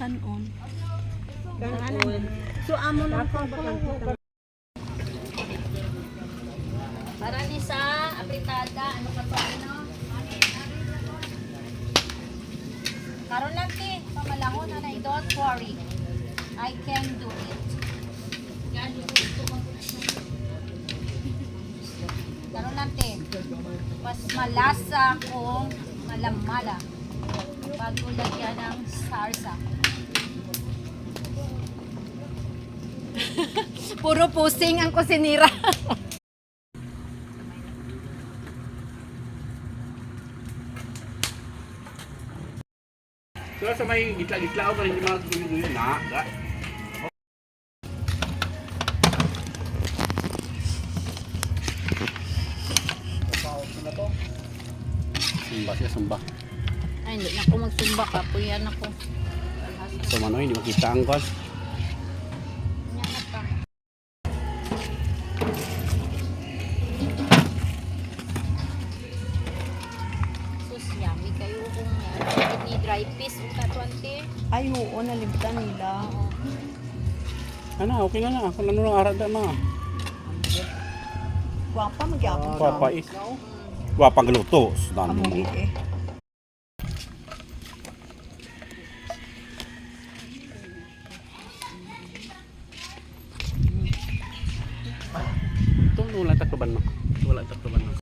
kanon. Kanon. So amo na ko. Para ni sa apritada, ano ka to, ano? Karon lang ti, pamalahon na don't worry. I can do it. Karon lang ti. Mas malasa kung malamala. Bago lagyan ng sarsa. Puro pusing ang kusinira. So sa may gitla-gitla ko rin yung mga guyo-guyo na. Sumba siya, sumba. Ay, hindi na ako magsumba ka. Puyan ako. So manoy, hindi makita ang kwan. Yan na pa. Sus, yummy kayo kung ni dry fish. Uta 20. Ay oo, nalimtan nila. Ano, okay na na. Kung ano lang arada na. Gwapa magyapon. Gwapa is. Gwapa galuto. Amo Dami mo. eh. Ito, nulang takaban mo.